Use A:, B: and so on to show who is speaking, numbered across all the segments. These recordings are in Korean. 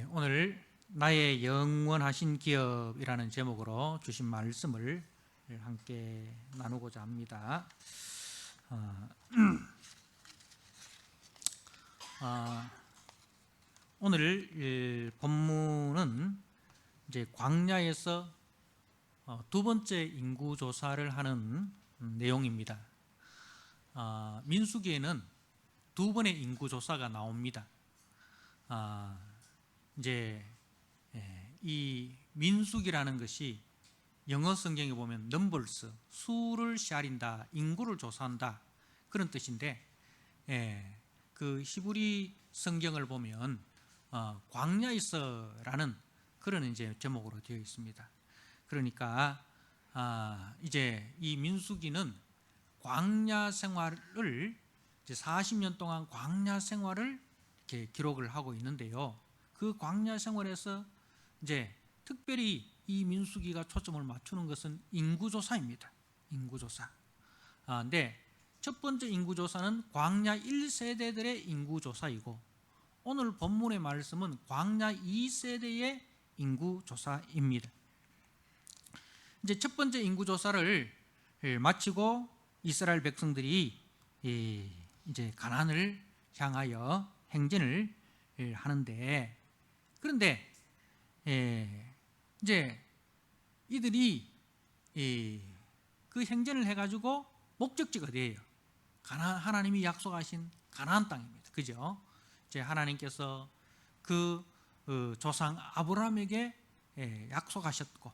A: 오늘 나의 영원하신 기업이라는 제목으로 주신 말씀을 함께 나누고자 합니다. 오늘 본문은 이제 광야에서 두 번째 인구 조사를 하는 내용입니다. 민수기에는 두 번의 인구 조사가 나옵니다. 이제 이 민수기라는 것이 영어 성경에 보면 넘버스, 수를 샤린다, 인구를 조사한다 그런 뜻인데, 그 히브리 성경을 보면 광야에서라는 그런 이제 제목으로 되어 있습니다. 그러니까 이제 이 민수기는 광야 생활을 이제 40년 동안 광야 생활을 이렇게 기록을 하고 있는데요. 그 광야 생활에서 이제 특별히 이 민수기가 초점을 맞추는 것은 인구조사입니다. 인구조사. 근데 첫 번째 인구조사는 광야 1세대들의 인구조사이고, 오늘 본문의 말씀은 광야 2세대의 인구조사입니다. 이제 첫 번째 인구조사를 마치고 이스라엘 백성들이 이제 가나안을 향하여 행진을 하는데, 그런데 이제 이들이 그 행진을 해가지고 목적지가 어디예요? 하나님이 약속하신 가나안 땅입니다. 그죠? 이제 하나님께서 그 조상 아브라함에게 약속하셨고,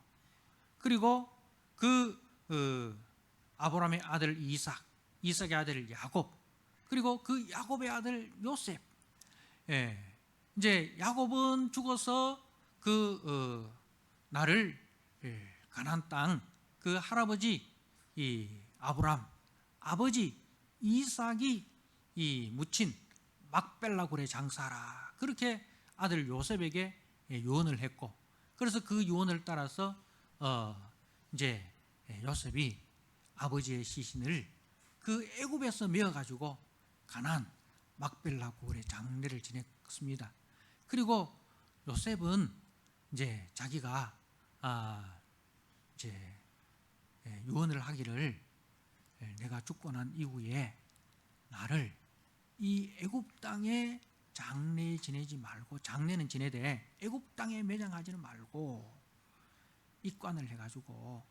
A: 그리고 그 아브라함의 아들 이삭의 아들 야곱, 그리고 그 야곱의 아들 요셉. 이제 야곱은 죽어서 그 나를 가나안 땅, 그 할아버지 이 아브람, 아버지 이삭이 이 묻힌 막벨라 굴에 장사하라, 그렇게 아들 요셉에게 유언을 했고, 그래서 그 유언을 따라서 이제 요셉이 아버지의 시신을 그 애굽에서 메어 가지고 가나안 막벨라 굴에 장례를 지냈습니다. 그리고 요셉은 이제 자기가 이제 유언을 하기를, 내가 죽고 난 이후에 나를 이 애굽 땅에 장례 지내지 말고, 장례는 지내되 애굽 땅에 매장하지는 말고 입관을 해가지고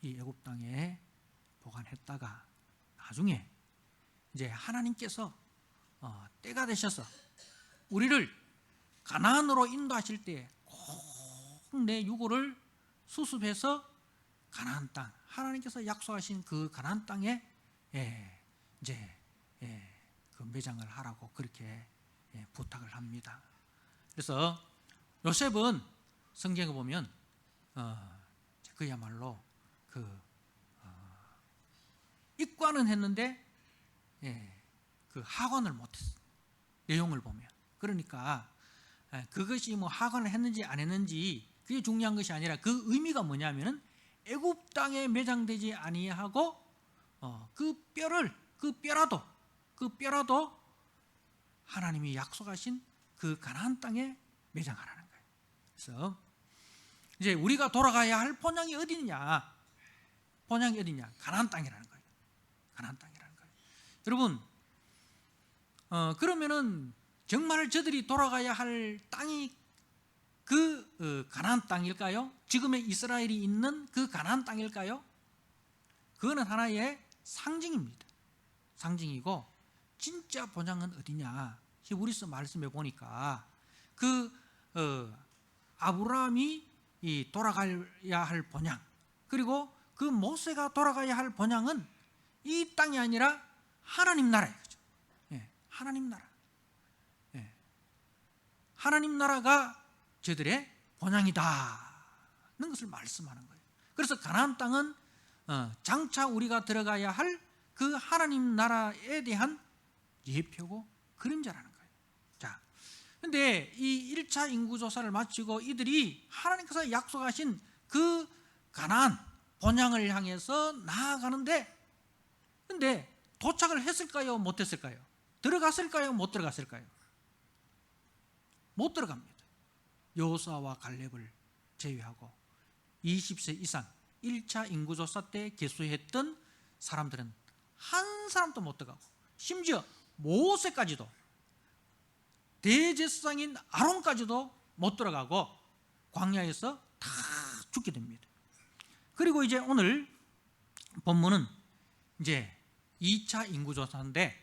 A: 이 애굽 땅에 보관했다가 나중에 이제 하나님께서 때가 되셔서 우리를 가나안으로 인도하실 때 꼭 내 유고를 수습해서 가나안 땅, 하나님께서 약속하신 그 가나안 땅에 이제 그 매장을 하라고 그렇게 부탁을 합니다. 그래서 요셉은 성경에 보면 그야말로 그 입관은 했는데 그 하관을 못했어. 내용을 보면. 그러니까 그것이 뭐 하관을 했는지 안 했는지 그게 중요한 것이 아니라, 그 의미가 뭐냐면은 애굽 땅에 매장되지 아니하고 그 뼈라도 하나님이 약속하신 그 가나안 땅에 매장하라는 거예요. 그래서 이제 우리가 돌아가야 할 본향이 어디냐? 본향이 어디냐? 가나안 땅이라는 거예요. 가나안 땅이라는 거예요. 여러분, 그러면은 정말 저들이 돌아가야 할 땅이 그 가나안 땅일까요? 지금의 이스라엘이 있는 그 가나안 땅일까요? 그거는 하나의 상징입니다. 상징이고, 진짜 본향은 어디냐? 히브리서 말씀에 보니까 그 아브라함이 돌아가야 할 본향, 그리고 그 모세가 돌아가야 할 본향은 이 땅이 아니라 하나님 나라예요. 하나님 나라. 하나님 나라가 저들의 본향이다는 것을 말씀하는 거예요. 그래서 가나안 땅은 장차 우리가 들어가야 할 그 하나님 나라에 대한 예표고 그림자라는 거예요. 자, 근데 이 1차 인구조사를 마치고 이들이 하나님께서 약속하신 그 가나안 본향을 향해서 나아가는데, 근데 도착을 했을까요? 못했을까요? 들어갔을까요? 못 들어갔을까요? 못 들어갑니다. 여호수아와 갈렙을 제외하고 20세 이상 1차 인구조사 때 개수했던 사람들은 한 사람도 못 들어가고, 심지어 모세까지도, 대제사장인 아론까지도 못 들어가고 광야에서 다 죽게 됩니다. 그리고 이제 오늘 본문은 이제 2차 인구조사인데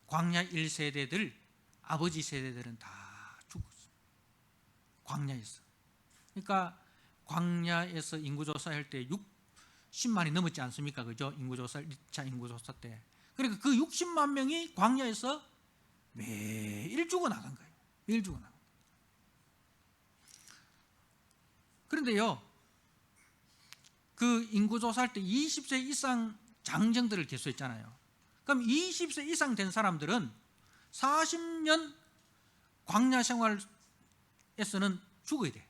A: 광야 1세대들, 아버지 세대들은 다 죽었어요. 광야에서. 그러니까 광야에서 인구조사할 때 60만이 넘었지 않습니까? 그죠? 인구조사, 1차 인구조사 때. 그러니까 그 60만 명이 광야에서 매일 죽어나간 거예요. 매일 죽어나간 거예요. 그런데요, 그 인구조사할 때 20세 이상 장정들을 개수했잖아요. 그럼 20세 이상 된 사람들은 40년 광야 생활에서는 죽어야 돼.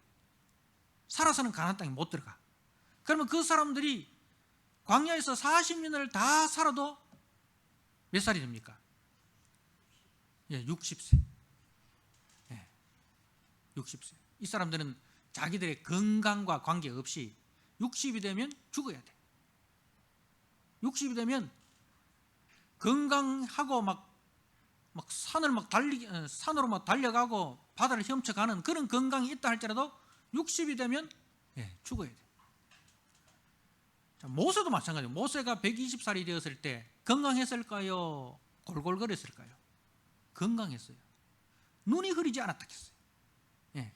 A: 살아서는 가나안 땅에 못 들어가. 그러면 그 사람들이 광야에서 40년을 다 살아도 몇 살이 됩니까? 예, 60세. 예, 60세. 이 사람들은 자기들의 건강과 관계없이 60이 되면 죽어야 돼. 60이 되면 건강하고 막 산을 막 산으로 막 달려가고 바다를 헤엄쳐가는 그런 건강이 있다 할지라도 60이 되면 죽어야 돼. 자, 모세도 마찬가지예요. 모세가 120살이 되었을 때 건강했을까요? 골골거렸을까요? 건강했어요. 눈이 흐리지 않았다 했어요. 예.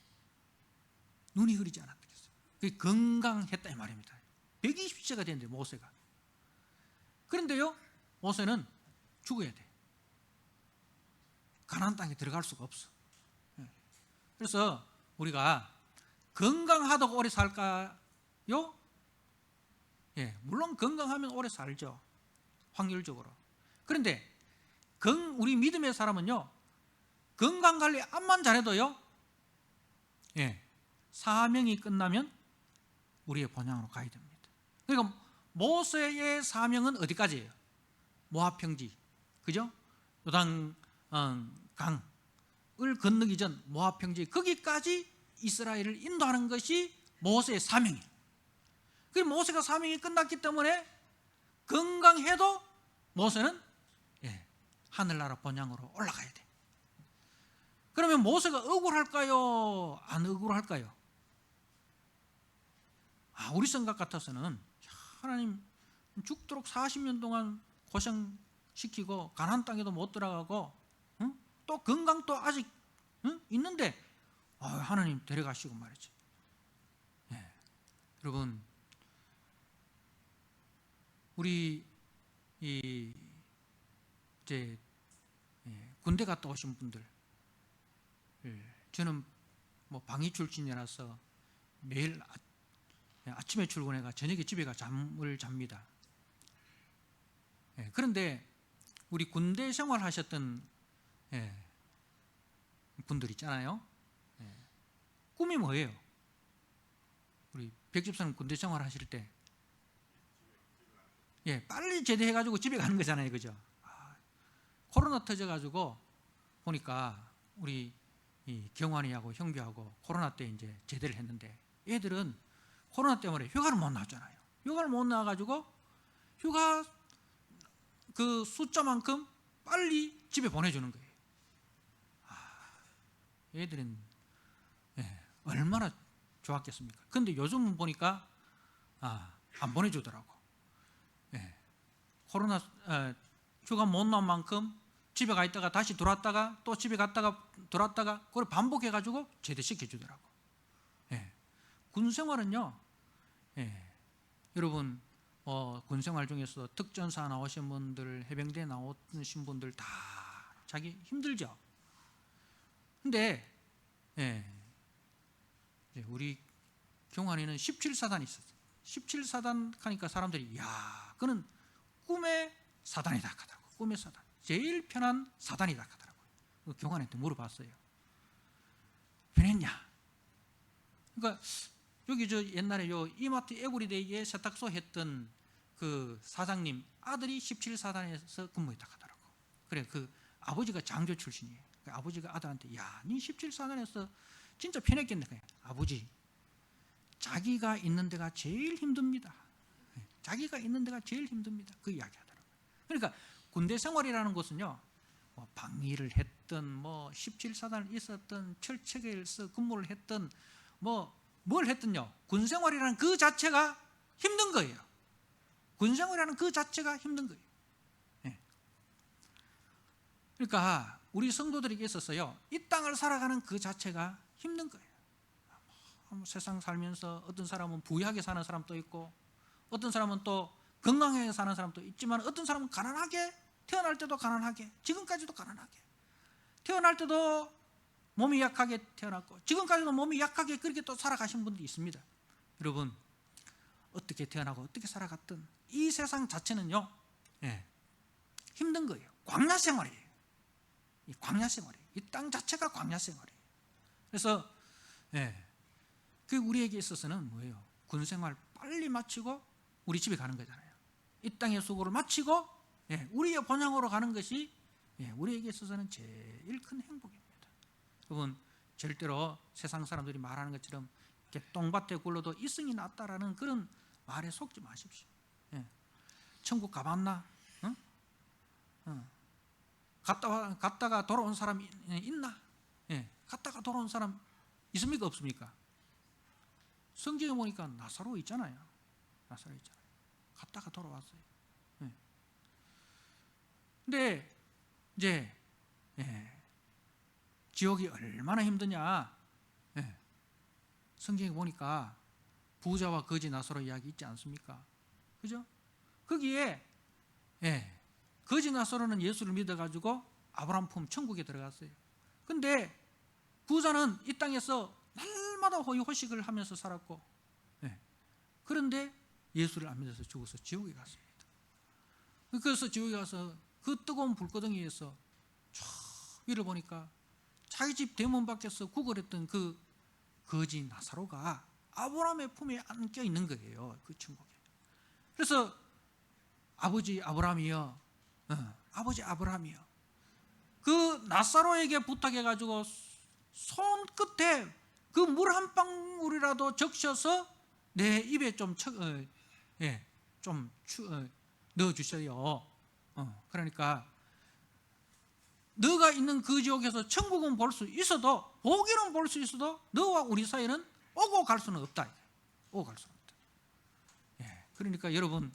A: 눈이 흐리지 않았다 했어요. 그게 건강했다 이 말입니다. 120세가 됐는데 모세가. 그런데요, 모세는 죽어야 돼. 가나안 땅에 들어갈 수가 없어. 예. 그래서 우리가 건강하다고 오래 살까요? 예, 물론 건강하면 오래 살죠. 확률적으로. 그런데 우리 믿음의 사람은요, 건강관리 암만 잘해도요, 예, 사명이 끝나면 우리의 본향으로 가야 됩니다. 그러니까 모세의 사명은 어디까지예요? 모압 평지, 그죠? 요단 강을 건너기 전 모압 평지, 거기까지 이스라엘을 인도하는 것이 모세의 사명이에요. 그리고 모세가 사명이 끝났기 때문에 건강해도 모세는 하늘나라 본향으로 올라가야 돼. 그러면 모세가 억울할까요? 안 억울할까요? 우리 생각 같아서는 하나님 죽도록 40년 동안 고생시키고 가나안 땅에도 못 들어가고 또 건강도 아직 있는데 하나님 데려가시고 말이지. 여러분, 우리 이제 군대 갔다 오신 분들, 저는 뭐 방위 출신이라서 매일 아침에 출근해가 저녁에 집에 가 잠을 잡니다. 그런데 우리 군대 생활하셨던 분들 있잖아요. 꿈이 뭐예요? 우리 백집사님 군대 생활하실 때 빨리 제대해가지고 집에 가는 거잖아요, 그죠? 코로나 터져가지고 보니까 우리 경환이하고 형규하고 코로나 때 이제 제대를 했는데, 애들은 코로나 때문에 휴가를 못 나왔잖아요. 휴가를 못 나와가지고 휴가 그 숫자만큼 빨리 집에 보내주는 거예요. 애들은 얼마나 좋았겠습니까? 근데 요즘 보니까 안 보내주더라고. 코로나 휴가 못 나온 만큼 집에 가 있다가 다시 들어왔다가 또 집에 갔다가 들어왔다가 그걸 반복해가지고 제대시켜 주더라고. 군 생활은요, 여러분 군 생활 중에서 특전사 나오신 분들, 해병대 나오신 분들 다 자기 힘들죠. 근데 우리 경환이는 17사단이 있었어요. 17사단 하니까 사람들이 그는 꿈의 사단이다 하더라고. 꿈의 사단, 제일 편한 사단이다 하더라고요. 경환한테 물어봤어요. 편했냐? 그러니까 여기 저 옛날에 요 이마트 에브리데이에 세탁소 했던 그 사장님 아들이 17사단에서 근무했다 하더라고. 그래, 그 아버지가 장교 출신이에요. 아버지가 아들한테 야, 니 17사단에서 진짜 편했겠네. 아버지, 자기가 있는 데가 제일 힘듭니다. 자기가 있는 데가 제일 힘듭니다. 그 이야기 하더라고요. 그러니까 군대 생활이라는 것은요, 뭐 방위를 했든 뭐 17사단을 있었든 철책에서 근무를 했든 뭐 뭘 했든요, 군 생활이라는 그 자체가 힘든 거예요. 군 생활이라는 그 자체가 힘든 거예요. 네. 그러니까 우리 성도들에게 있어서요, 이 땅을 살아가는 그 자체가 힘든 거예요. 세상 살면서 어떤 사람은 부유하게 사는 사람도 있고, 어떤 사람은 또 건강하게 사는 사람도 있지만, 어떤 사람은 가난하게, 태어날 때도 가난하게, 지금까지도 가난하게, 태어날 때도 몸이 약하게 태어났고 지금까지도 몸이 약하게 그렇게 또 살아가신 분들이 있습니다. 여러분, 어떻게 태어나고 어떻게 살아갔든 이 세상 자체는요, 힘든 거예요. 광야 생활이에요. 이 광야 생활이에요. 이 땅 자체가 광야 생활이에요. 그래서 그 우리에게 있어서는 뭐예요? 군 생활 빨리 마치고 우리 집에 가는 거잖아요. 이 땅의 수고를 마치고 우리의 본향으로 가는 것이 우리에게 있어서는 제일 큰 행복입니다. 여러분, 절대로 세상 사람들이 말하는 것처럼 이렇게 똥밭에 굴러도 이승이 낫다라는 그런 말에 속지 마십시오. 천국 가봤나? 갔다가 돌아온 사람 있나? 갔다가 돌아온 사람 있습니까? 없습니까? 성경에 보니까 나사로 있잖아요. 나사로 있잖아요. 갔다가 돌아왔어요. 근데 이제 지옥이 얼마나 힘드냐? 성경에 보니까 부자와 거지 나사로 이야기 있지 않습니까? 그죠? 거기에 거지 나사로는 예수를 믿어가지고 아브라함 품 천국에 들어갔어요. 근데 부자는 이 땅에서 날마다 호의호식을 하면서 살았고, 그런데 예수를 안 믿어서 죽어서 지옥에 갔습니다. 그래서 지옥에 가서 그 뜨거운 불구덩이에서 쫙 위를 보니까 자기 집 대문 밖에서 구걸했던 그 거지 나사로가 아브라함의 품에 안겨 있는 거예요. 그 천국에. 그래서 아버지 아브라함이여, 아버지 아브라함이여, 그 나사로에게 부탁해가지고 손끝에 그 물 한 방울이라도 적셔서 내 입에 좀 넣어주세요. 그러니까 너가 있는 그 지옥에서 천국은 볼 수 있어도, 보기는 볼 수 있어도 너와 우리 사이는 오고 갈 수는 없다. 오고 갈 수는 없다. 그러니까 여러분,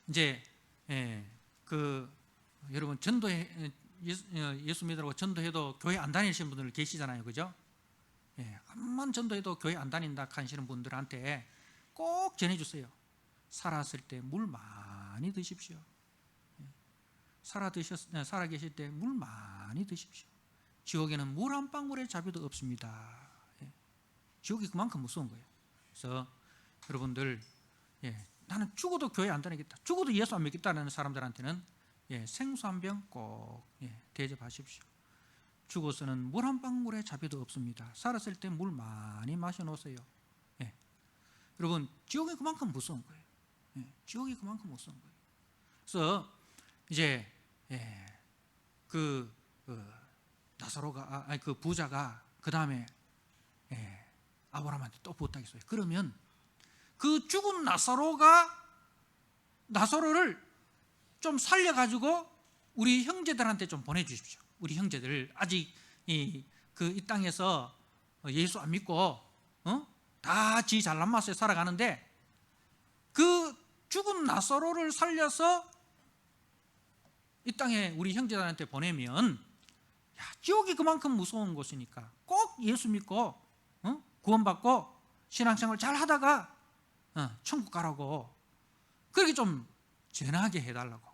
A: 이제 여러분 전도해, 예수 믿으라고 전도해도 교회 안 다니시는 분들 계시잖아요, 그죠? 암만 전도해도 교회 안 다닌다 하시는 분들한테 꼭 전해주세요. 살았을 때 물 많이 드십시오. 살아 계실 때 물 많이 드십시오. 지옥에는 물 한 방울의 자비도 없습니다. 지옥이 그만큼 무서운 거예요. 그래서 여러분들, 나는 죽어도 교회 안 다니겠다, 죽어도 예수 안 믿겠다는 사람들한테는 생수 한 병 꼭 대접하십시오. 죽어서는 물 한 방울의 자비도 없습니다. 살았을 때 물 많이 마셔놓으세요. 여러분, 지옥이 그만큼 무서운 거예요. 지옥이 그만큼 무서운 거예요. 그래서 이제 그 나사로가, 그 부자가 그 다음에 아브라함한테 또 부탁했어요. 그러면 그 죽은 나사로를 좀 살려가지고 우리 형제들한테 좀 보내주십시오. 우리 형제들 아직 이 땅에서 예수 안 믿고 다 지 잘난 맛에 살아가는데, 그 죽은 나사로를 살려서 이 땅에 우리 형제들한테 보내면, 지옥이 그만큼 무서운 곳이니까 꼭 예수 믿고 구원받고 신앙생활 잘 하다가 천국 가라고 그렇게 좀 전하게 해달라고.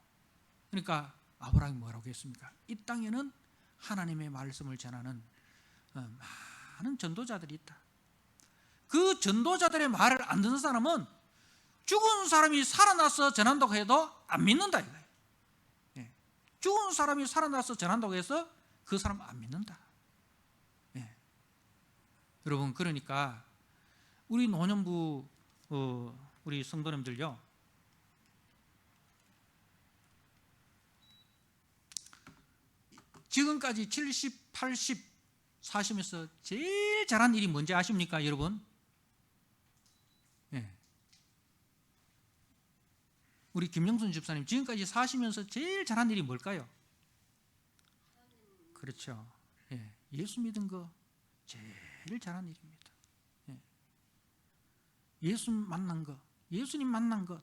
A: 그러니까 아브라함이 뭐라고 했습니까? 이 땅에는 하나님의 말씀을 전하는 많은 전도자들이 있다. 그 전도자들의 말을 안 듣는 사람은 죽은 사람이 살아나서 전한다고 해도 안 믿는다 이거예요. 죽은 사람이 살아나서 전한다고 해서 그 사람 안 믿는다. 여러분, 그러니까 우리 노년부 우리 성도님들요, 지금까지 70, 80 사시면서 제일 잘한 일이 뭔지 아십니까, 여러분? 예. 우리 김영순 집사님 지금까지 사시면서 제일 잘한 일이 뭘까요? 그렇죠. 예. 예수 믿은 거 제일 잘한 일입니다. 예. 예수 만난 거, 예수님 만난 거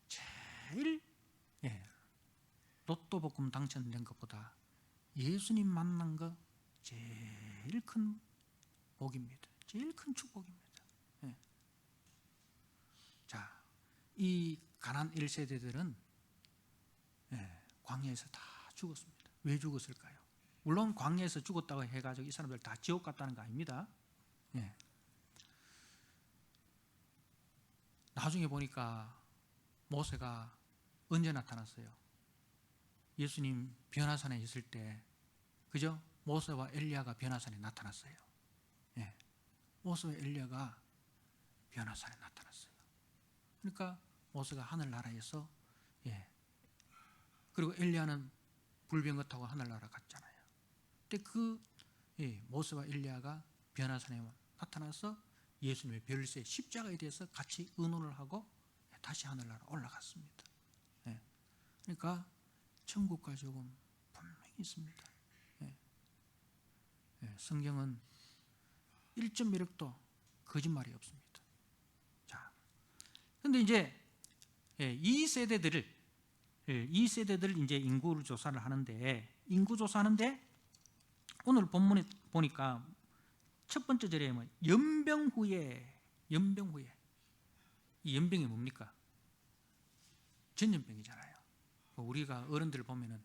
A: 제일, 예, 로또 복금 당첨된 것보다 예수님 만난 거 제일 큰 복입니다. 제일 큰 축복입니다. 예. 자, 이 가나안 1세대들은 광야에서 다 죽었습니다. 왜 죽었을까요? 물론 광야에서 죽었다고 해가지고 이 사람들 다 지옥 갔다는 거 아닙니다. 예. 나중에 보니까 모세가 언제 나타났어요? 예수님 변화산에 있을 때, 그죠? 모세와 엘리야가 변화산에 나타났어요. 예. 모세와 엘리야가 변화산에 나타났어요. 그러니까 모세가 하늘나라에서, 예, 그리고 엘리야는 불병거 타고 하늘나라 갔잖아요. 근데 모세와 엘리야가 변화산에 나타나서 예수님의 별세 십자가에 대해서 같이 의논을 하고 다시 하늘나라 올라갔습니다. 예. 그러니까 천국 가족은 분명히 있습니다. 예. 예. 성경은 1.1획도 거짓말이 없습니다. 자, 근데 이제 이 세대들을 이제 인구를 조사를 하는데, 인구 조사하는데 오늘 본문에 보니까 첫 번째 절에 뭐 연병 후에 이 연병이 뭡니까? 전염병이잖아요. 우리가 어른들 보면은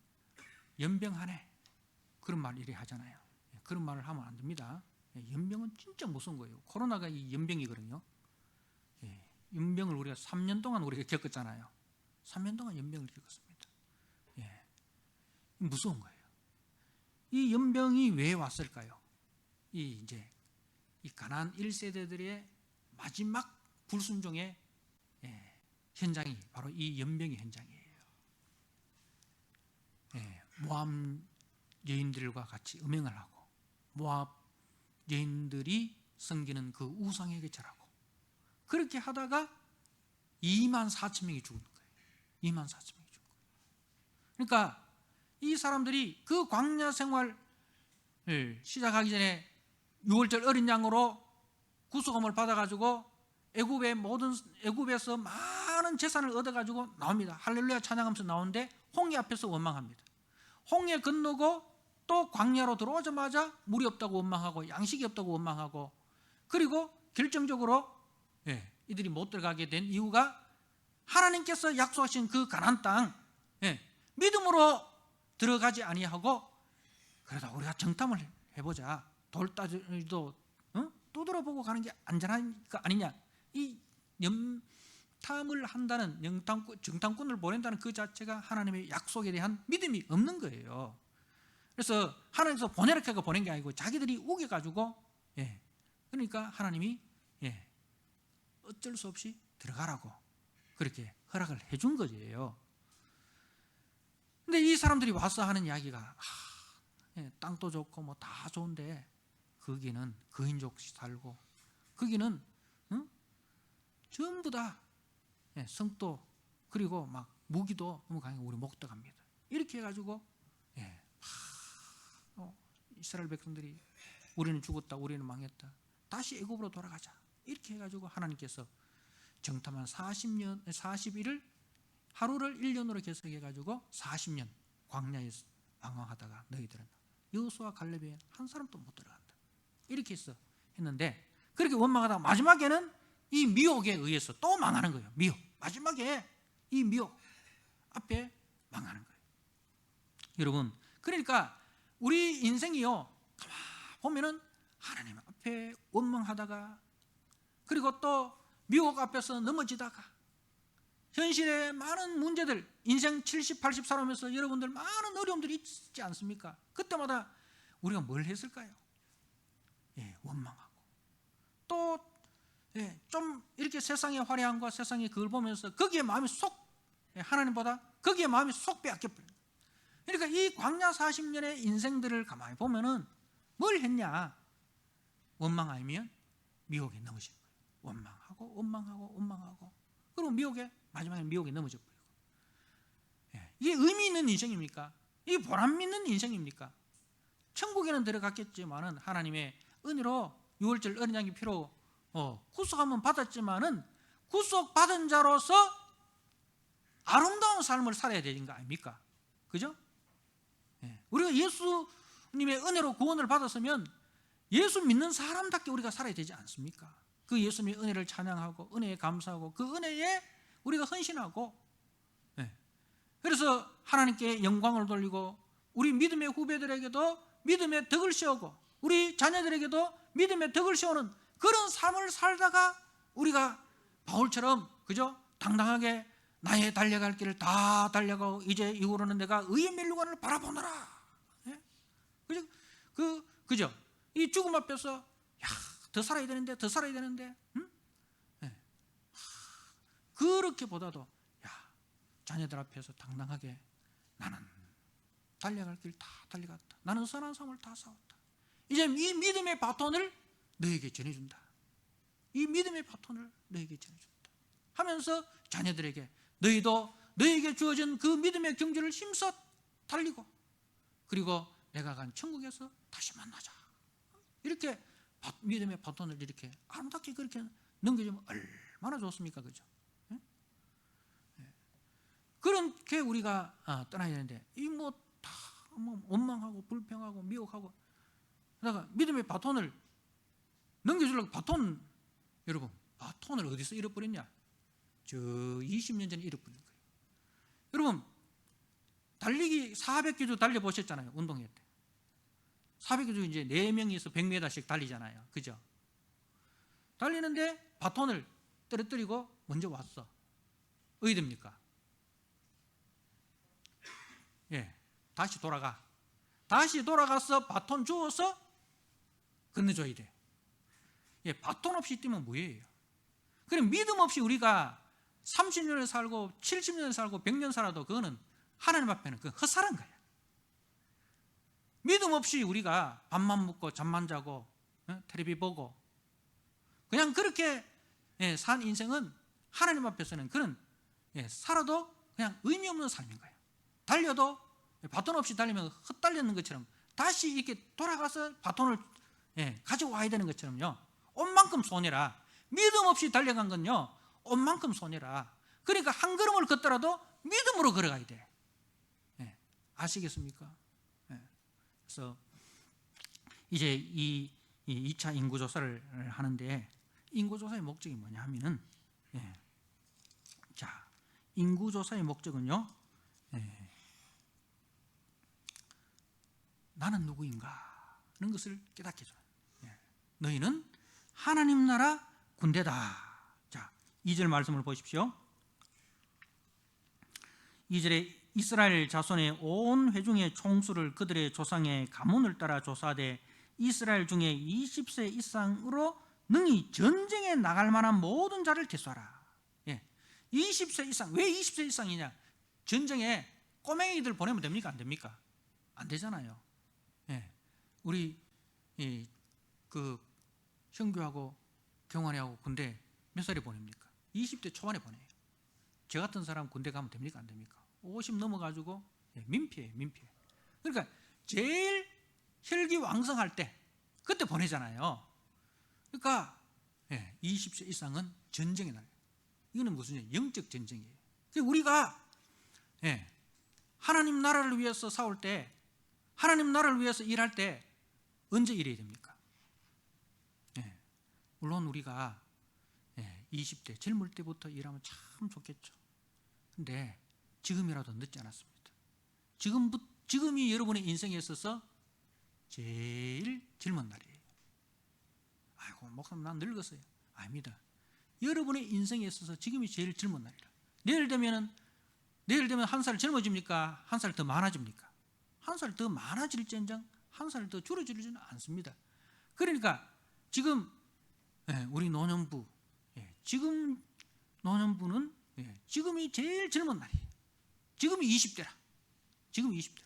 A: 연병하네 그런 말 이래 하잖아요. 그런 말을 하면 안 됩니다. 연병은 진짜 무서운 거예요. 코로나가 이 연병이거든요. 연병을 우리가 3년 동안 우리가 겪었잖아요. 3년 동안 연병을 겪었습니다. 무서운 거예요. 이 연병이 왜 왔을까요? 이 가나안 1세대들의 마지막 불순종의 현장이 바로 이 연병의 현장이에요. 모압 여인들과 같이 음행을 하고, 모압 여인들이 섬기는 그 우상에게 절하고, 그렇게 하다가 24,000명이 죽은 거예요. 24,000명이 죽은 거예요. 그러니까 이 사람들이 그 광야 생활을 시작하기 전에 6월절 어린 양으로 구속함을 받아가지고 애굽에서 많은 재산을 얻어가지고 나옵니다. 할렐루야 찬양하면서 나오는데 홍해 앞에서 원망합니다. 홍해 건너고 또 광야로 들어오자마자 물이 없다고 원망하고 양식이 없다고 원망하고, 그리고 결정적으로 이들이 못 들어가게 된 이유가 하나님께서 약속하신 그 가나안 땅 믿음으로 들어가지 아니하고, 그래도 우리가 정탐을 해보자, 돌다리도 두드려보고 가는 게 안전한 거 아니냐, 이 염탐을 한다는, 정탐꾼을 보낸다는 그 자체가 하나님의 약속에 대한 믿음이 없는 거예요. 그래서 하나님께서 보내라고 보낸 게 아니고 자기들이 우겨가지고, 그러니까 하나님이 어쩔 수 없이 들어가라고 그렇게 허락을 해준 거예요. 근데 이 사람들이 와서 하는 이야기가 땅도 좋고 뭐 다 좋은데 거기는 거인족 살고, 거기는 전부 다 성도, 그리고 막 무기도 너무 강하고 우리 목떡합니다. 이렇게 해가지고 이스라엘 백성들이 우리는 죽었다, 우리는 망했다, 다시 애굽으로 돌아가자, 이렇게 해가지고 하나님께서 정탐한 40일을 하루를 1년으로 계속해가지고 40년 광야에서 방황하다가 너희들은 여호수아 갈렙에 한 사람도 못 들어간다, 이렇게 했는데, 그렇게 원망하다가 마지막에는 이 미혹에 의해서 또 망하는 거예요. 미혹, 마지막에 이 미혹 앞에 망하는 거예요. 여러분, 그러니까 우리 인생이요, 가만 보면은 하나님 앞에 원망하다가, 그리고 또 미혹 앞에서 넘어지다가, 현실의 많은 문제들, 인생 70, 80 살아오면서 여러분들 많은 어려움들이 있지 않습니까? 그때마다 우리가 뭘 했을까요? 원망하고, 또 좀 이렇게 세상의 화려함과 세상의 그걸 보면서 거기에 마음이 하나님보다 거기에 마음이 쏙 빼앗겨버려요. 그러니까 이 광야 40년의 인생들을 가만히 보면은 뭘 했냐? 원망 아니면 미혹에 넘어진 거예요. 원망하고 원망하고 원망하고, 그리고 마지막에 미혹에 넘어져 버리고. 이게 의미 있는 인생입니까? 이게 보람 있는 인생입니까? 천국에는 들어갔겠지만은 하나님의 은혜로 유월절 어린 양의 피로 구속함은 받았지만은 구속받은 자로서 아름다운 삶을 살아야 되는 거 아닙니까? 그죠? 우리가 예수님의 은혜로 구원을 받았으면 예수 믿는 사람답게 우리가 살아야 되지 않습니까? 그 예수님의 은혜를 찬양하고 은혜에 감사하고 그 은혜에 우리가 헌신하고, 그래서 하나님께 영광을 돌리고 우리 믿음의 후배들에게도 믿음의 덕을 씌우고 우리 자녀들에게도 믿음의 덕을 씌우는 그런 삶을 살다가 우리가 바울처럼, 그죠? 당당하게 나의 달려갈 길을 다 달려가고 이제 이후로는 내가 의의 멸류관을 바라보노라. 그죠? 이 죽음 앞에서 더 살아야 되는데, 더 살아야 되는데, 응? 그렇게보다도 자녀들 앞에서 당당하게 나는 달려갈 길 다 달려갔다. 나는 선한 삶을 다 싸웠다. 이제 이 믿음의 바톤을 너에게 전해준다. 이 믿음의 바톤을 너에게 전해준다 하면서 자녀들에게 너희도 너에게 주어진 그 믿음의 경주를 힘써 달리고, 그리고 내가 간 천국에서 다시 만나자. 이렇게 믿음의 바톤을 이렇게 아름답게 그렇게 넘겨주면 얼마나 좋습니까? 그죠? 그렇게 우리가 떠나야 되는데, 이 다 원망하고 불평하고 미혹하고, 그러다가 믿음의 바톤을 넘겨주려고 여러분, 바톤을 어디서 잃어버렸냐? 저 20년 전에 잃어버린 거예요. 여러분, 달리기 400km 달려보셨잖아요. 운동회 때 400km 이제 4명이서 100m씩 달리잖아요. 그죠? 달리는데 바톤을 떨어뜨리고 먼저 왔어. 어디 됩니까? 다시 돌아가서 바톤 주어서 건너줘야 돼. 바톤 없이 뛰면 뭐예요? 그럼 믿음 없이 우리가 30년을 살고 70년을 살고 100년 살아도 그거는 하나님 앞에는 그건 헛살은 거야. 믿음 없이 우리가 밥만 먹고 잠만 자고 텔레비 보고 그냥 그렇게 산 인생은 하나님 앞에서는 그런 살아도 그냥 의미 없는 삶인 거예요. 달려도 바톤 없이 달리면 헛달리는 것처럼 다시 이렇게 돌아가서 바톤을 가지고 와야 되는 것처럼요. 온 만큼 손해라. 믿음 없이 달려간 건요, 온 만큼 손해라. 그러니까 한 걸음을 걷더라도 믿음으로 걸어가야 돼. 아시겠습니까? 그래서 이제 이 2차 인구조사를 하는데, 인구조사의 목적이 뭐냐 하면은, 자, 인구조사의 목적은요, 나는 누구인가 하는 것을 깨닫게 해줘요. 너희는 하나님 나라 군대다. 자, 2절 말씀을 보십시오. 2절에 이스라엘 자손의 온 회중의 총수를 그들의 조상의 가문을 따라 조사하되 이스라엘 중에 20세 이상으로 능히 전쟁에 나갈 만한 모든 자를 대수하라. 20세 이상. 왜 20세 이상이냐? 전쟁에 꼬맹이들 보내면 됩니까? 안 됩니까? 안 되잖아요. 우리 그 형규하고 경환이하고 군대 몇 살에 보냅니까? 20대 초반에 보내요. 저 같은 사람 군대 가면 됩니까? 안 됩니까? 50 넘어가지고 민폐예요, 민폐. 그러니까 제일 혈기왕성할 때 그때 보내잖아요. 그러니까 20세 이상은 전쟁에 나가요. 이거는 무슨 영적 전쟁이에요. 우리가 하나님 나라를 위해서 싸울 때, 하나님 나라를 위해서 일할 때 언제 일해야 됩니까? 물론 우리가 20대 젊을 때부터 일하면 참 좋겠죠. 근데 지금이라도 늦지 않았습니다. 지금이 여러분의 인생에 있어서 제일 젊은 날이에요. 아이고, 목사님 난 늙었어요. 아닙니다. 여러분의 인생에 있어서 지금이 제일 젊은 날이라. 내일 되면 한 살 젊어집니까? 한 살 더 많아집니까? 한 살 더 많아질지언정 한 살 더 줄어들지는 않습니다. 그러니까 지금 우리 노년부, 지금 노년부는 지금이 제일 젊은 날이에요. 지금이 20대라. 지금 20대라.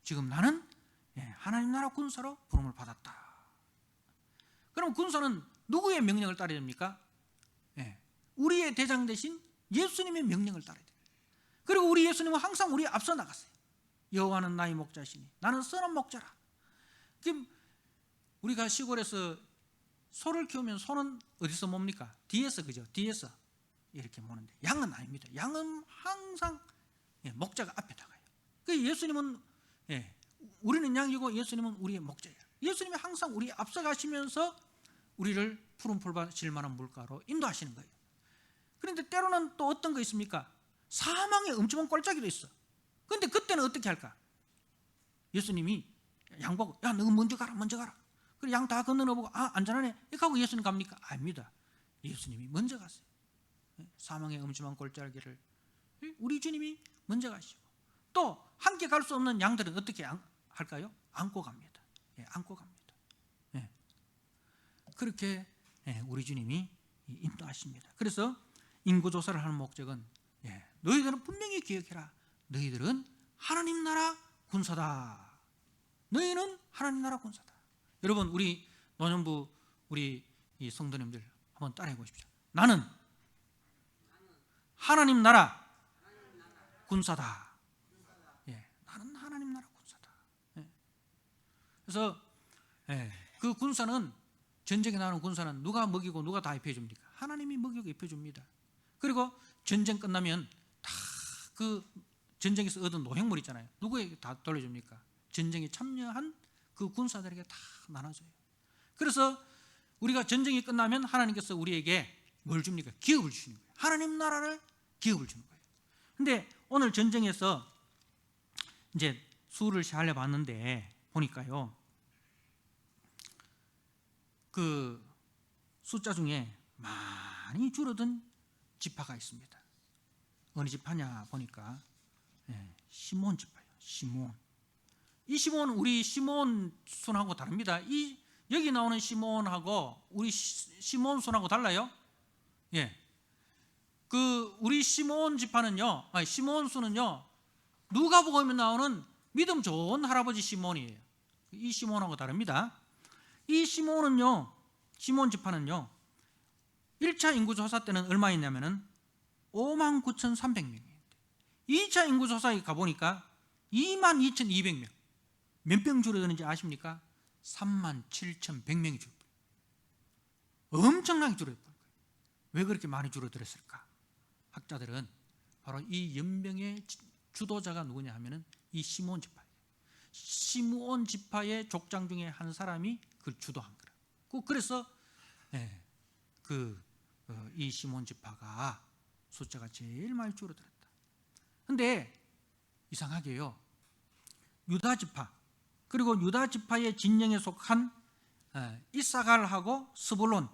A: 지금 나는 하나님 나라 군사로 부름을 받았다. 그럼 군사는 누구의 명령을 따라야 됩니까? 우리의 대장 대신 예수님의 명령을 따라야 돼요. 그리고 우리 예수님은 항상 우리 앞서 나갔어요. 여호와는 나의 목자시니 나는 선한 목자라. 지금 우리가 시골에서 소를 키우면 소는 어디서 뭡니까? 뒤에서, 그죠? 뒤에서 이렇게 모는데, 양은 아닙니다. 양은 항상 목자가 앞에 나가요. 그 예수님은 우리는 양이고 예수님은 우리의 목자예요. 예수님이 항상 우리 앞서 가시면서 우리를 푸른 풀밭일 만한 물가로 인도하시는 거예요. 그런데 때로는 또 어떤 거 있습니까? 사망의 엄청난 골짜기도 있어. 그런데 그때는 어떻게 할까? 예수님이 양 보고, 야, 너 먼저 가라, 먼저 가라. 그리고 양 다 건너보고, 아, 안전하네. 이렇게 하고 예수님 갑니까? 아닙니다. 예수님이 먼저 갔어요. 사망의 엄청난 골짜기를 우리 주님이 먼저 가시고, 또 함께 갈 수 없는 양들은 어떻게 할까요? 안고 갑니다. 안고 갑니다. 그렇게 우리 주님이 인도하십니다. 그래서 인구조사를 하는 목적은 너희들은 분명히 기억해라. 너희들은 하나님 나라 군사다. 너희는 하나님 나라 군사다. 여러분, 우리 노년부 우리 이 성도님들 한번 따라해 보십시오. 나는 하나님 나라 군사다. 나는 하나님 나라 군사다. 그래서 그 군사는, 전쟁에 나가는 군사는 누가 먹이고 누가 다 입혀줍니까? 하나님이 먹이고 입혀줍니다. 그리고 전쟁 끝나면 다 그 전쟁에서 얻은 노획물 있잖아요. 누구에게 다 돌려줍니까? 전쟁에 참여한 그 군사들에게 다 나눠줘요. 그래서 우리가 전쟁이 끝나면 하나님께서 우리에게 뭘 줍니까? 기업을 주시는 거예요. 하나님 나라를 기업을 주는 거예요. 근데 오늘 전쟁에서 이제 수를 시할래 봤는데 보니까요, 그 숫자 중에 많이 줄어든 지파가 있습니다. 어느 지파냐 보니까 시몬 지파예요. 시몬. 이 시몬, 우리 시몬 순하고 다릅니다. 이 여기 나오는 시몬하고 우리 시몬 순하고 달라요. 그 우리 시몬 지파는요, 시몬 순은요, 누가복음에 나오는 믿음 좋은 할아버지 시몬이에요. 이 시몬하고 다릅니다. 이 시몬은요, 시몬 지파는요, 1차 인구조사 때는 얼마였냐면은 59,300명이에요. 2차 인구조사에 가보니까 22,200명. 몇 명 줄어드는지 아십니까? 37,100명이 줄어들어요. 엄청나게 줄어들어요. 왜 그렇게 많이 줄어들었을까? 학자들은 바로 이 연병의 주도자가 누구냐 하면은 이 시몬 지파예요. 시몬 지파의 족장 중에 한 사람이 그걸 주도한 거예요. 그래서 이 시몬 지파가 숫자가 제일 많이 줄어들었다. 근데 이상하게요, 유다 지파, 그리고 유다 지파의 진영에 속한 이사갈하고 스불론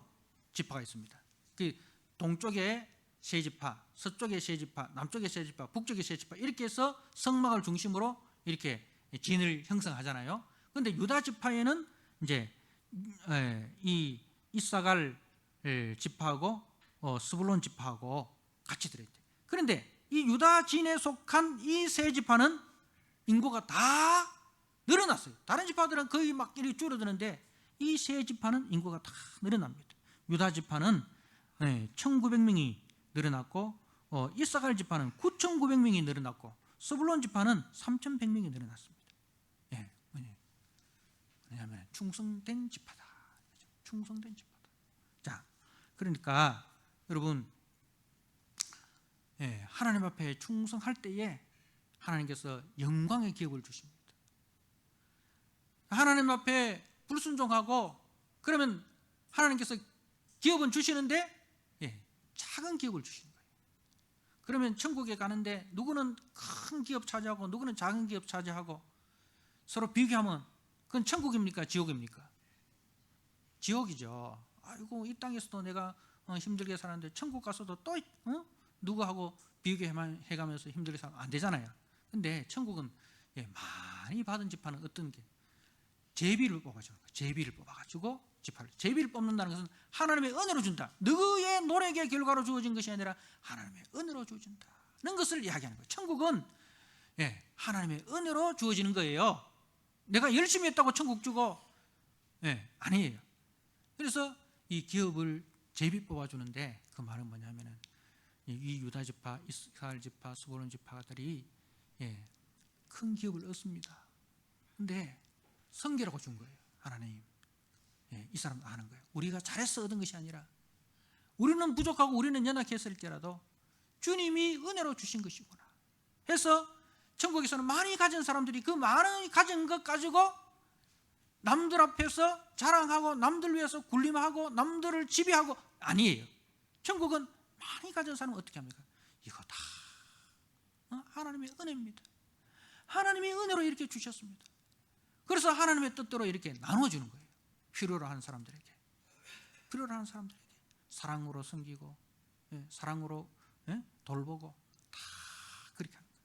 A: 지파가 있습니다. 그 동쪽에 세 지파, 서쪽에 세 지파, 남쪽에 세 지파, 북쪽에 세 지파, 이렇게 해서 성막을 중심으로 이렇게 진을 형성하잖아요. 그런데 유다 지파에는 이제 이 이사갈 지파하고 스불론 지파하고 같이 들어있대요. 그런데 이 유다 진에 속한 이 세 지파는 인구가 다 늘어났어요. 다른 지파들은 거의 막 이렇게 줄어드는데 이 세 지파는 인구가 다 늘어납니다. 유다 지파는 1,900명이 늘어났고, 이사갈 지파는 9,900명이 늘어났고, 스불론 지파는 3,100명이 늘어났습니다. 왜냐하면 충성된 지파다. 충성된 지파다. 자, 그러니까 여러분, 하나님 앞에 충성할 때에 하나님께서 영광의 기업을 주십니다. 하나님 앞에 불순종하고 그러면 하나님께서 기업은 주시는데 작은 기업을 주시는 거예요. 그러면 천국에 가는데 누구는 큰 기업 차지하고 누구는 작은 기업 차지하고 서로 비교하면 그건 천국입니까? 지옥입니까? 지옥이죠. 아이고, 이 땅에서도 내가 힘들게 살았는데 천국 가서도 또 누구하고 비교해가면서 힘들게 살면 안 되잖아요. 근데 천국은 많이 받은 지파는 어떤 게 제비를 뽑아주는 거예요. 제비를 뽑아가지고 지파를, 제비를 뽑는다는 것은 하나님의 은혜로 준다. 너의 노력의 결과로 주어진 것이 아니라 하나님의 은혜로 주어진다는 것을 이야기하는 거예요. 천국은 하나님의 은혜로 주어지는 거예요. 내가 열심히 했다고 천국 주고 아니에요. 그래서 이 기업을 제비 뽑아주는데 그 말은 뭐냐면은 이 유다 지파, 이스라엘 지파, 스불론 지파들이 큰 기업을 얻습니다. 근데 성계라고 준 거예요. 하나님, 이 사람도 아는 거예요. 우리가 잘해서 얻은 것이 아니라 우리는 부족하고 우리는 연약했을지라도 주님이 은혜로 주신 것이구나 해서 천국에서는 많이 가진 사람들이 그 많이 가진 것 가지고 남들 앞에서 자랑하고 남들 위해서 군림하고 남들을 지배하고 아니에요. 천국은 많이 가진 사람은 어떻게 합니까? 이거 다 하나님의 은혜입니다. 하나님의 은혜로 이렇게 주셨습니다. 그래서 하나님의 뜻대로 이렇게 나눠주는 거예요. 필요로 하는 사람들에게, 필요로 하는 사람들에게 사랑으로 섬기고 사랑으로 돌보고 다 그렇게 하는 거예요.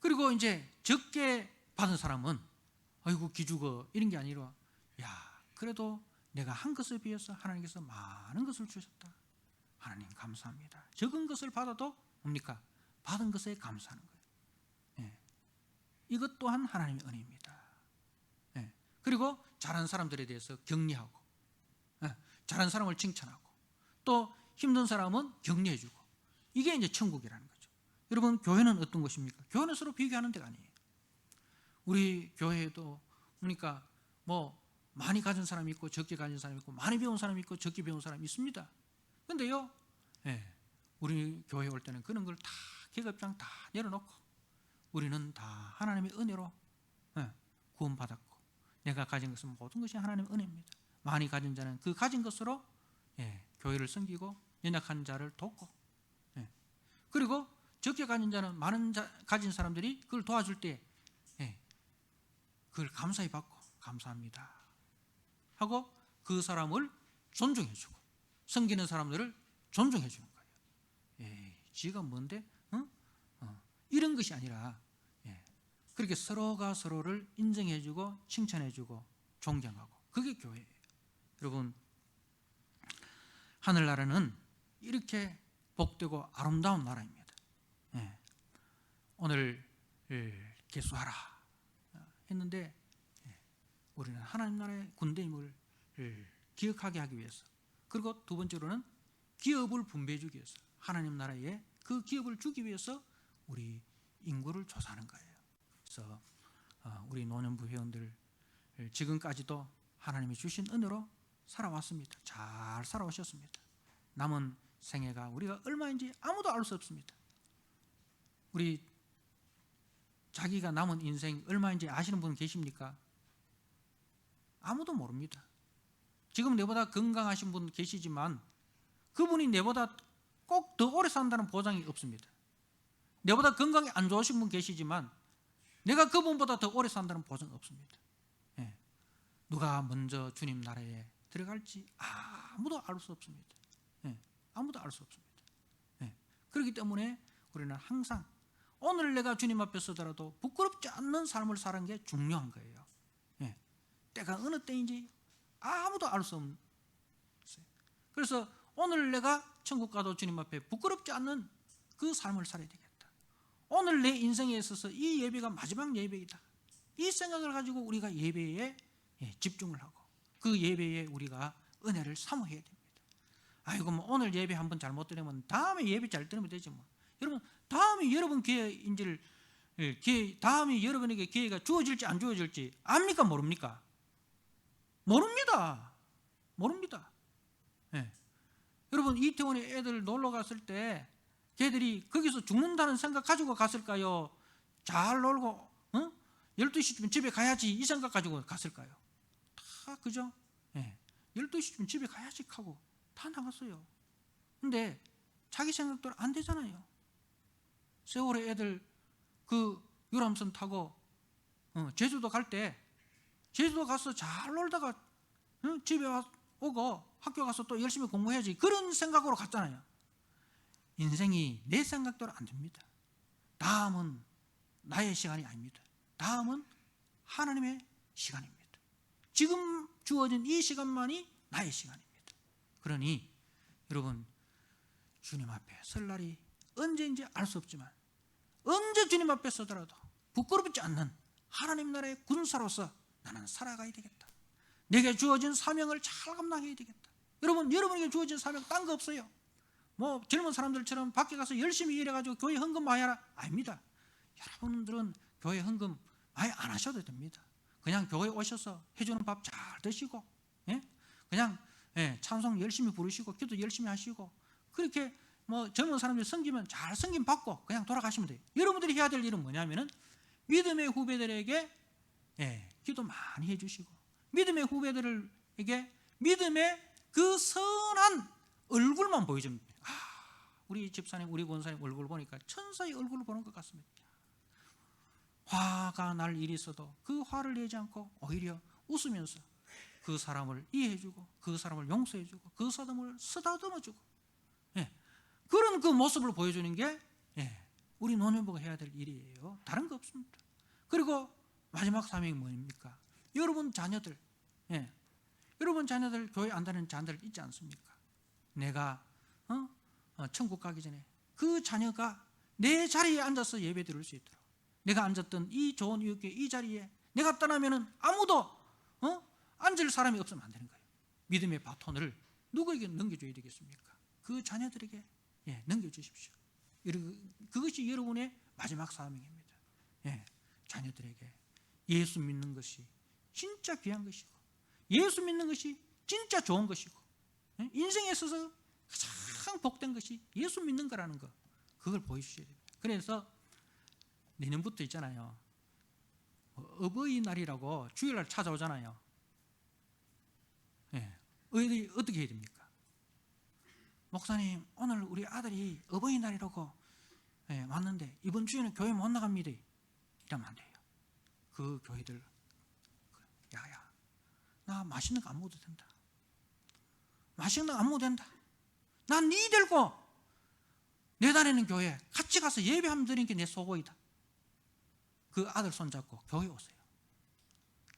A: 그리고 이제 적게 받은 사람은 아이고 기죽어 이런 게 아니라 야 그래도 내가 한 것에 비해서 하나님께서 많은 것을 주셨다. 하나님 감사합니다. 적은 것을 받아도 뭡니까? 받은 것에 감사하는 거예요. 이것 또한 하나님의 은혜입니다. 그리고 잘한 사람들에 대해서 격려하고 잘한 사람을 칭찬하고 또 힘든 사람은 격려해주고 이게 이제 천국이라는 거죠. 여러분 교회는 어떤 것입니까? 교회는 서로 비교하는 데가 아니에요. 우리 교회에도 그러니까 뭐 많이 가진 사람이 있고 적게 가진 사람이 있고 많이 배운 사람이 있고 적게 배운 사람이 있습니다. 근데요 우리 교회 올 때는 그런 걸 다 계급장 다 내려놓고 우리는 다 하나님의 은혜로 구원받았고 내가 가진 것은 모든 것이 하나님의 은혜입니다. 많이 가진 자는 그 가진 것으로 교회를 섬기고 연약한 자를 돕고 그리고 적게 가진 자는 많은 가진 사람들이 그걸 도와줄 때 그걸 감사히 받고 감사합니다 하고 그 사람을 존중해주고 섬기는 사람들을 존중해주는 거예요. 지가 뭔데? 이런 것이 아니라 그렇게 서로가 서로를 인정해주고 칭찬해주고 존경하고 그게 교회예요. 여러분 하늘나라는 이렇게 복되고 아름다운 나라입니다. 오늘 개수하라 했는데 우리는 하나님 나라의 군대임을 기억하게 하기 위해서 그리고 두 번째로는 기업을 분배해 주기 위해서 하나님 나라에 그 기업을 주기 위해서 우리 인구를 조사하는 거예요. 그래서 우리 노년부 회원들 지금까지도 하나님이 주신 은혜로 살아왔습니다. 잘 살아오셨습니다. 남은 생애가 우리가 얼마인지 아무도 알 수 없습니다. 우리 자기가 남은 인생 얼마인지 아시는 분 계십니까? 아무도 모릅니다. 지금 내보다 건강하신 분 계시지만 그분이 내보다 꼭 더 오래 산다는 보장이 없습니다. 내보다 건강이 안 좋으신 분 계시지만 내가 그분보다 더 오래 산다는 보장 없습니다. 누가 먼저 주님 나라에 들어갈지 아무도 알 수 없습니다. 아무도 알 수 없습니다. 그렇기 때문에 우리는 항상 오늘 내가 주님 앞에 서더라도 부끄럽지 않는 삶을 사는 게 중요한 거예요. 때가 어느 때인지 아무도 알 수 없는. 그래서 오늘 내가 천국 가도 주님 앞에 부끄럽지 않는 그 삶을 살아야 되겠다. 오늘 내 인생에 있어서 이 예배가 마지막 예배이다. 이 생각을 가지고 우리가 예배에 집중을 하고 그 예배에 우리가 은혜를 사모해야 됩니다. 아이고 뭐 오늘 예배 한번 잘못 드리면 다음에 예배 잘 드리면 되지 뭐. 여러분 다음에 여러분 기회인지를 다음에 여러분에게 기회가 주어질지 안 주어질지 압니까 모릅니까? 모릅니다. 모릅니다. 여러분 이태원에 애들 놀러 갔을 때 걔들이 거기서 죽는다는 생각 가지고 갔을까요? 잘 놀고 12시쯤 집에 가야지 이 생각 가지고 갔을까요? 다 그죠? 12시쯤 집에 가야지 하고 다 나갔어요. 근데 자기 생각대로 안 되잖아요. 세월에 애들 그 유람선 타고 제주도 갈 때 제주도 가서 잘 놀다가 집에 오고 학교 가서 또 열심히 공부해야지 그런 생각으로 갔잖아요. 인생이 내 생각대로 안 됩니다. 다음은 나의 시간이 아닙니다. 다음은 하나님의 시간입니다. 지금 주어진 이 시간만이 나의 시간입니다. 그러니 여러분 주님 앞에 설 날이 언제인지 알 수 없지만 언제 주님 앞에 서더라도 부끄럽지 않는 하나님 나라의 군사로서 나는 살아가야 되겠다. 내게 주어진 사명을 잘 감당해야 되겠다. 여러분에게 주어진 사명 딴 거 없어요. 뭐 젊은 사람들처럼 밖에 가서 열심히 일해가지고 교회 헌금 많이 하라, 아닙니다. 여러분들은 교회 헌금 많이 안 하셔도 됩니다. 그냥 교회 오셔서 해주는 밥 잘 드시고, 그냥 찬송 열심히 부르시고 기도 열심히 하시고, 그렇게 뭐 젊은 사람들이 섬기면 잘 섬김 받고 그냥 돌아가시면 돼요. 여러분들이 해야 될 일은 뭐냐면은 믿음의 후배들에게 기도 많이 해주시고, 믿음의 후배들에게 믿음의 그 선한 얼굴만 보여줍니다. 우리 집사님, 우리 권사님 얼굴 보니까 천사의 얼굴을 보는 것 같습니다. 화가 날 일이 있어도 그 화를 내지 않고 오히려 웃으면서 그 사람을 이해해주고, 그 사람을 용서해주고, 그 사람을 쓰다듬어주고, 그런 그 모습을 보여주는 게 우리 노년부가 해야 될 일이에요. 다른 거 없습니다. 그리고 마지막 사명이 뭡니까? 여러분 자녀들, 여러분 자녀들 교회 안 다니는 자녀들 있지 않습니까? 내가 천국 가기 전에 그 자녀가 내 자리에 앉아서 예배 드릴 수 있도록, 내가 앉았던 이 좋은 이웃교회 이 자리에 내가 떠나면은 아무도 앉을 사람이 없으면 안 되는 거예요. 믿음의 바톤을 누구에게 넘겨줘야 되겠습니까? 그 자녀들에게 넘겨주십시오. 그것이 여러분의 마지막 사명입니다. 자녀들에게 예수 믿는 것이 진짜 귀한 것이고, 예수 믿는 것이 진짜 좋은 것이고, 인생에 있어서 가장 복된 것이 예수 믿는 거라는 거, 그걸 보여주셔야 됩니다. 그래서 내년부터 있잖아요, 어버이날이라고 주일날 찾아오잖아요. 어떻게 해야 됩니까? 목사님, 오늘 우리 아들이 어버이날이라고 왔는데 이번 주에는 교회 못 나갑니다, 이러면 안 돼요. 그 교회들, 야야, 나 맛있는 거 안 먹어도 된다. 맛있는 거 안 먹어도 된다. 난 니 데리고 내 다니는 교회 같이 가서 예배하면 드리는 게 내 소고이다. 그 아들 손잡고 교회 오세요.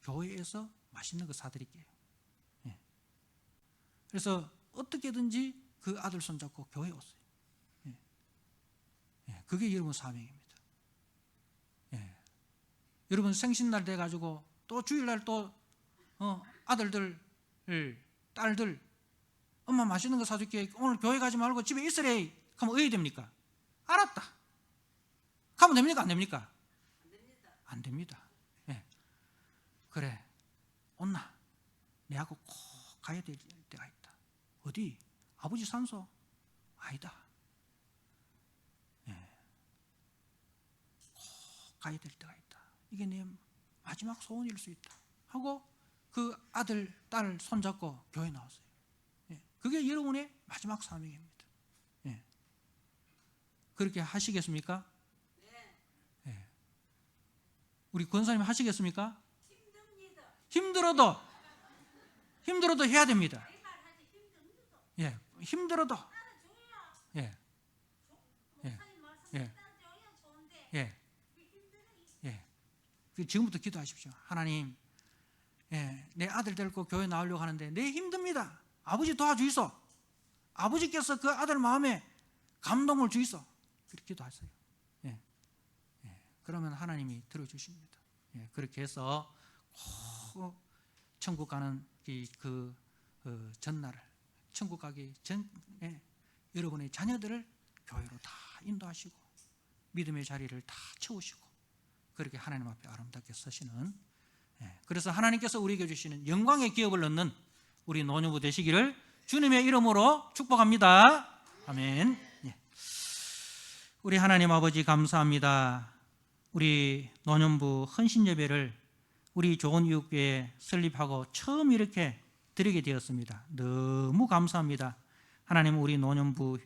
A: 교회에서 맛있는 거 사드릴게요. 그래서 어떻게든지 그 아들 손잡고 교회 오세요. 그게 여러분 사명입니다. 여러분 생신날 돼가지고 또 주일날 또 아들들, 딸들, 엄마 맛있는 거 사줄게, 오늘 교회 가지 말고 집에 있으래 하면 어떻게 됩니까? 알았다. 가면 됩니까? 안 됩니까? 안 됩니다. 그래, 온나 내하고 꼭 가야 될 때가 있다. 어디? 아버지 산소? 아니다. 꼭 가야 될 때가 있다. 이게 내 마지막 소원일 수 있다 하고 그 아들, 딸 손잡고 교회 나왔어요. 그게 여러분의 마지막 사명입니다. 그렇게 하시겠습니까? 네. 우리 권사님 하시겠습니까? 힘들어도 해야 됩니다. 힘들어도. 지금부터 기도하십시오. 하나님, 내 아들 데리고 교회 나오려고 하는데 내 힘듭니다. 아버지 도와주이소. 아버지께서 그 아들 마음에 감동을 주이소. 그렇게 기도하세요. 그러면 하나님이 들어주십니다. 그렇게 해서 꼭 천국 가는 그 전날을, 천국 가기 전에 여러분의 자녀들을 교회로 다 인도하시고 믿음의 자리를 다 채우시고 그렇게 하나님 앞에 아름답게 서시는, 그래서 하나님께서 우리에게 주시는 영광의 기업을 얻는 우리 노년부 되시기를 주님의 이름으로 축복합니다. 아멘. 우리 하나님 아버지 감사합니다. 우리 노년부 헌신 예배를 우리 좋은 이웃교회에 설립하고 처음 이렇게 드리게 되었습니다. 너무 감사합니다. 하나님, 우리 노년부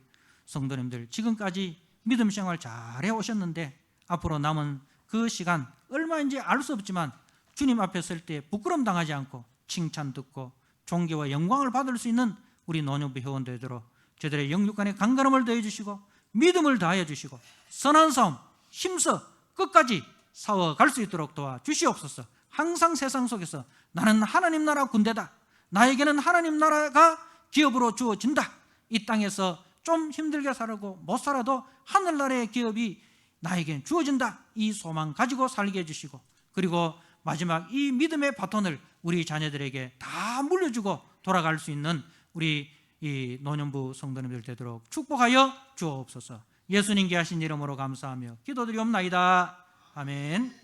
A: 성도님들 지금까지 믿음 생활 잘 해오셨는데 앞으로 남은 그 시간 얼마인지 알 수 없지만 주님 앞에 설 때 부끄럼 당하지 않고 칭찬 듣고 존귀와 영광을 받을 수 있는 우리 노년부 회원 되도록 저들의 영육간의 강건함을 더해 주시고 믿음을 다해 주시고 선한 싸움 힘써 끝까지 싸워갈 수 있도록 도와주시옵소서. 항상 세상 속에서 나는 하나님 나라 군대다, 나에게는 하나님 나라가 기업으로 주어진다, 이 땅에서 좀 힘들게 살고 못 살아도 하늘나라의 기업이 나에겐 주어진다, 이 소망 가지고 살게 해주시고, 그리고 마지막 이 믿음의 바톤을 우리 자녀들에게 다 물려주고 돌아갈 수 있는 우리 이 노년부 성도님들 되도록 축복하여 주옵소서. 예수님께 하신 이름으로 감사하며 기도드리옵나이다. 아멘.